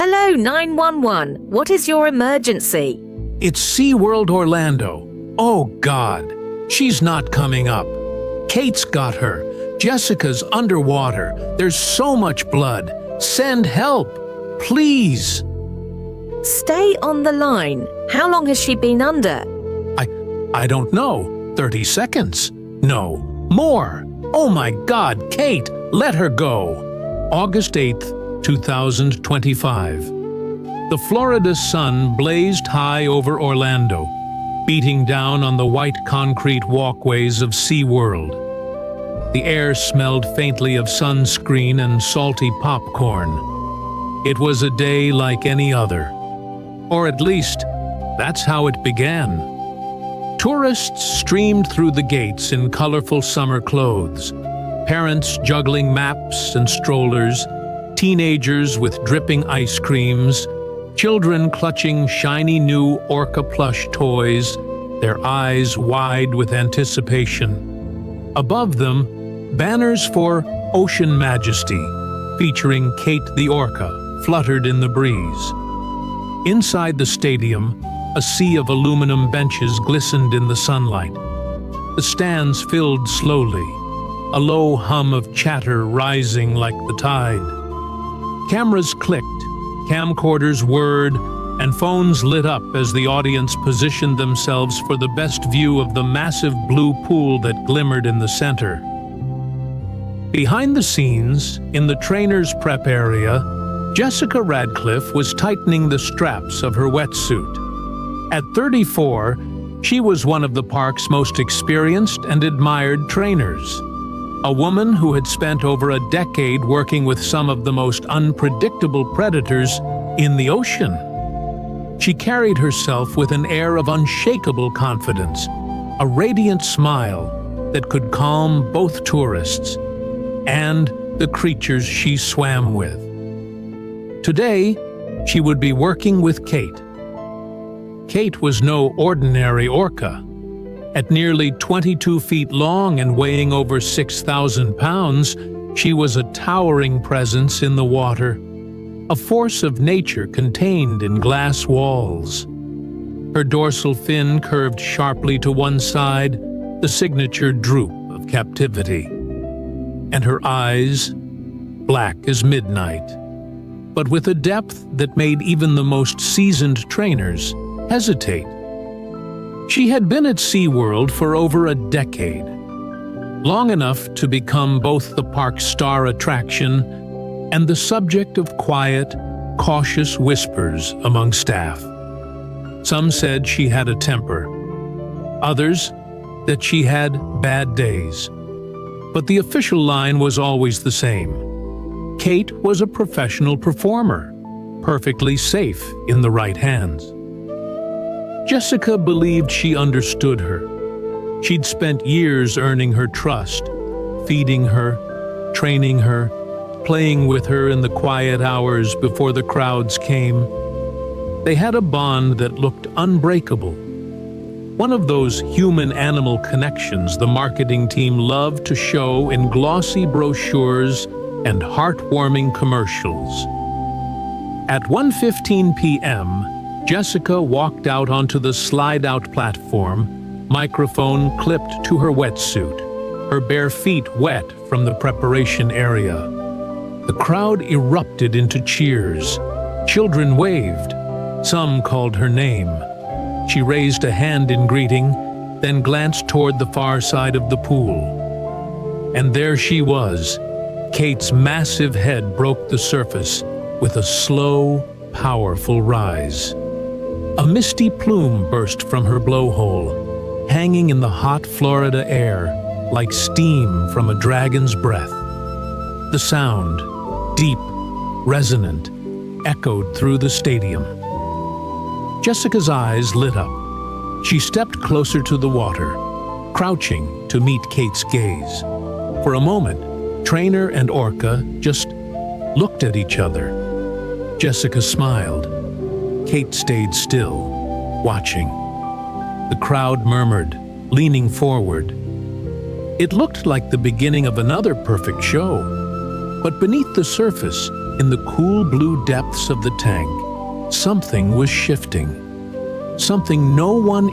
Hello, 911. What is your emergency? It's SeaWorld Orlando. Oh, God. She's not coming up. Kate's got her. Jessica's underwater. There's so much blood. Send help. Please. Stay on the line. How long has she been under? I don't know. 30 seconds? No. More. Oh, my God, Kate, let her go. August 8th, 2025. The Florida sun blazed high over Orlando, beating down on the white concrete walkways of SeaWorld. The air smelled faintly of sunscreen and salty popcorn. It was a day like any other. Or at least, that's how it began. Tourists streamed through the gates in colorful summer clothes, parents juggling maps and strollers, teenagers with dripping ice creams, children clutching shiny new Orca plush toys, their eyes wide with anticipation. Above them, banners for Ocean Majesty, featuring Kate the Orca, fluttered in the breeze. Inside the stadium, a sea of aluminum benches glistened in the sunlight. The stands filled slowly, a low hum of chatter rising like the tide. Cameras clicked, camcorders whirred, and phones lit up as the audience positioned themselves for the best view of the massive blue pool that glimmered in the center. Behind the scenes, in the trainer's prep area, Jessica Radcliffe was tightening the straps of her wetsuit. At 34, she was one of the park's most experienced and admired trainers. A woman who had spent over a decade working with some of the most unpredictable predators in the ocean. She carried herself with an air of unshakable confidence, a radiant smile that could calm both tourists and the creatures she swam with. Today, she would be working with Kate. Kate was no ordinary orca. At nearly 22 feet long and weighing over 6,000 pounds, she was a towering presence in the water, a force of nature contained in glass walls. Her dorsal fin curved sharply to one side, the signature droop of captivity. And her eyes, black as midnight, but with a depth that made even the most seasoned trainers hesitate. She had been at SeaWorld for over a decade, long enough to become both the park's star attraction and the subject of quiet, cautious whispers among staff. Some said she had a temper, others that she had bad days. But the official line was always the same. Kate was a professional performer, perfectly safe in the right hands. Jessica believed she understood her. She'd spent years earning her trust, feeding her, training her, playing with her in the quiet hours before the crowds came. They had a bond that looked unbreakable. One of those human-animal connections the marketing team loved to show in glossy brochures and heartwarming commercials. At 1:15 p.m., Jessica walked out onto the slide-out platform, microphone clipped to her wetsuit, her bare feet wet from the preparation area. The crowd erupted into cheers. Children waved. Some called her name. She raised a hand in greeting, then glanced toward the far side of the pool. And there she was. Kate's massive head broke the surface with a slow, powerful rise. A misty plume burst from her blowhole, hanging in the hot Florida air like steam from a dragon's breath. The sound, deep, resonant, echoed through the stadium. Jessica's eyes lit up. She stepped closer to the water, crouching to meet Kate's gaze. For a moment, trainer and Orca just looked at each other. Jessica smiled. Kate stayed still, watching. The crowd murmured, leaning forward. It looked like the beginning of another perfect show. But beneath the surface, In the cool blue depths of the tank, something was shifting. Something no one